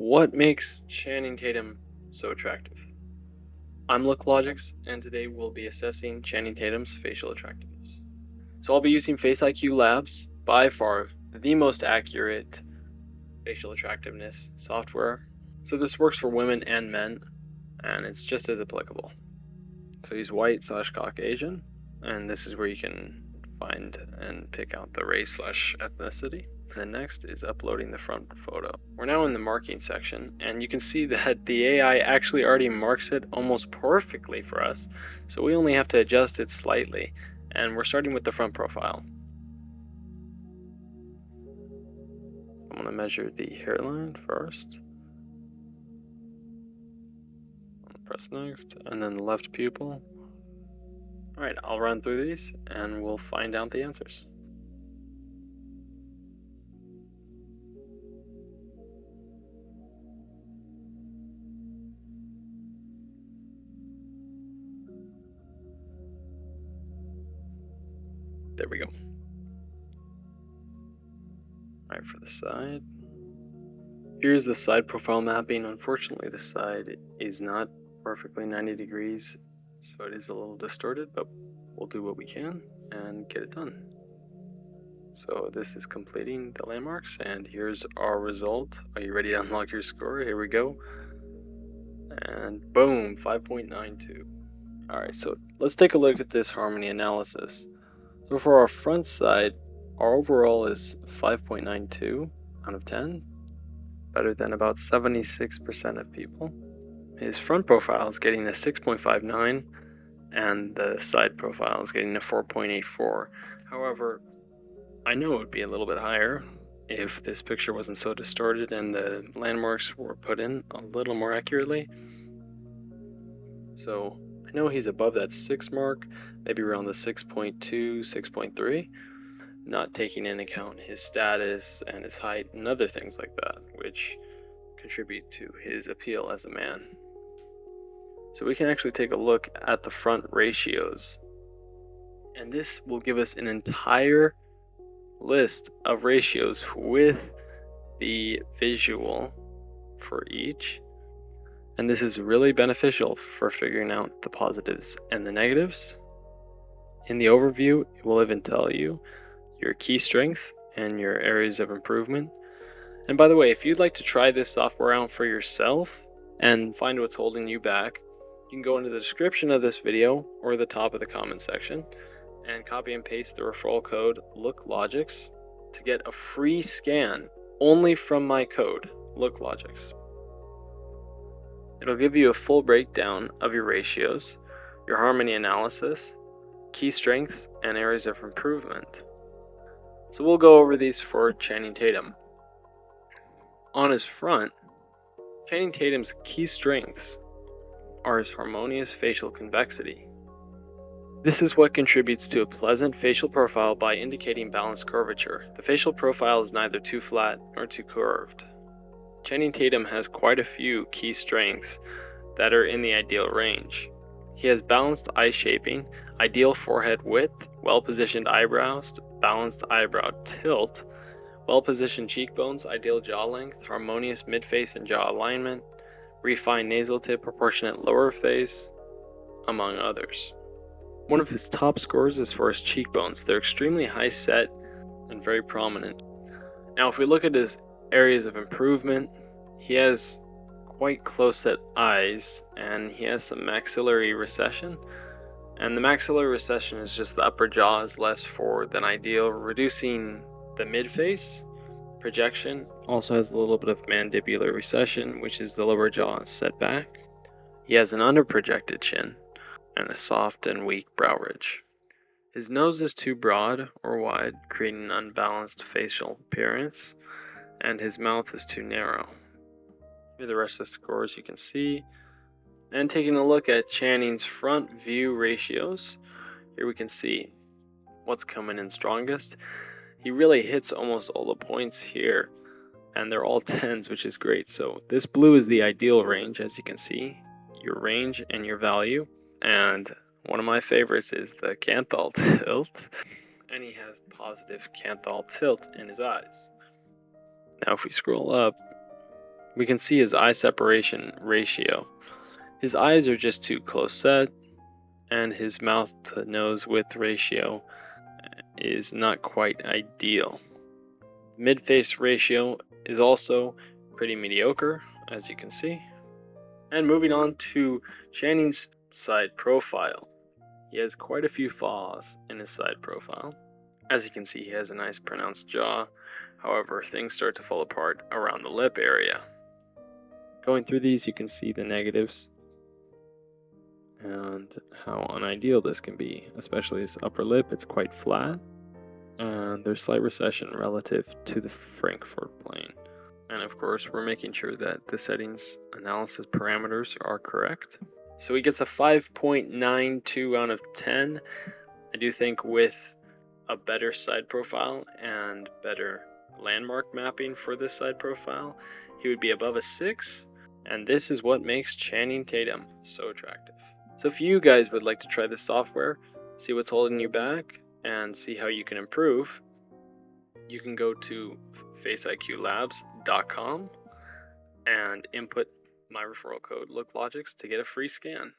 What makes Channing Tatum so attractive? I'm LookLogix, and today we'll be assessing Channing Tatum's facial attractiveness. So I'll be using faceiq Labs, by far the most accurate facial attractiveness software. So this works for women and men, and it's just as applicable. So he's white/Caucasian, and this is where you can find and pick out the race/ethnicity. The next is uploading the front photo. We're now in the marking section, and you can see that the AI actually already marks it almost perfectly for us, so we only have to adjust it slightly, and we're starting with the front profile. I'm going to measure the hairline first. I'll press next, and then the left pupil. Alright, I'll run through these, and we'll find out the answers. There we go. Alright, for the side. Here's the side profile mapping. Unfortunately, the side is not perfectly 90 degrees, so it is a little distorted, but we'll do what we can and get it done. So this is completing the landmarks, and here's our result. Are you ready to unlock your score? Here we go. And boom, 5.92. Alright, so let's take a look at this harmony analysis. So for our front side, our overall is 5.92 out of 10, better than about 76% of people. His front profile is getting a 6.59, and the side profile is getting a 4.84. However, I know it would be a little bit higher if this picture wasn't so distorted and the landmarks were put in a little more accurately. So I know he's above that 6 mark, maybe around the 6.2, 6.3, not taking into account his status and his height and other things like that, which contribute to his appeal as a man. So we can actually take a look at the front ratios, and this will give us an entire list of ratios with the visual for each, and this is really beneficial for figuring out the positives and the negatives. In the overview, it will even tell you your key strengths and your areas of improvement. And by the way, if you'd like to try this software out for yourself and find what's holding you back, you can go into the description of this video or the top of the comment section and copy and paste the referral code LookLogix to get a free scan only from my code LookLogix. It'll give you a full breakdown of your ratios, your harmony analysis, key strengths, and areas of improvement. So we'll go over these for Channing Tatum. On his front, Channing Tatum's key strengths are his harmonious facial convexity. This is what contributes to a pleasant facial profile by indicating balanced curvature. The facial profile is neither too flat nor too curved. Channing Tatum has quite a few key strengths that are in the ideal range. He has balanced eye shaping, ideal forehead width, well-positioned eyebrows, balanced eyebrow tilt, well-positioned cheekbones, ideal jaw length, harmonious mid-face and jaw alignment, refined nasal tip, proportionate lower face, among others. One of his top scores is for his cheekbones. They're extremely high set and very prominent. Now if we look at his areas of improvement, he has quite close set eyes and he has some maxillary recession. And the maxillary recession is just the upper jaw is less forward than ideal, reducing the mid-face projection. Also has a little bit of mandibular recession, which is the lower jaw set back. He has an under-projected chin and a soft and weak brow ridge. His nose is too broad or wide, creating an unbalanced facial appearance, and his mouth is too narrow. Here are the rest of the scores you can see. And taking a look at Channing's front view ratios, here we can see what's coming in strongest. He really hits almost all the points here, and they're all 10s, which is great. So this blue is the ideal range, as you can see, your range and your value. And one of my favorites is the canthal tilt, and he has positive canthal tilt in his eyes. Now if we scroll up, we can see his eye separation ratio. His eyes are just too close set, and his mouth to nose width ratio is not quite ideal. Mid-face ratio is also pretty mediocre, as you can see. And moving on to Channing's side profile. He has quite a few flaws in his side profile. As you can see, he has a nice pronounced jaw. However, things start to fall apart around the lip area. Going through these, you can see the negatives and how unideal this can be, especially his upper lip. It's quite flat, and there's slight recession relative to the Frankfurt plane. And of course, we're making sure that the settings analysis parameters are correct. So he gets a 5.92 out of 10. I do think with a better side profile and better landmark mapping for this side profile, he would be above a 6. And this is what makes Channing Tatum so attractive. So if you guys would like to try this software, see what's holding you back, and see how you can improve, you can go to faceiqlabs.com and input my referral code LookLogix to get a free scan.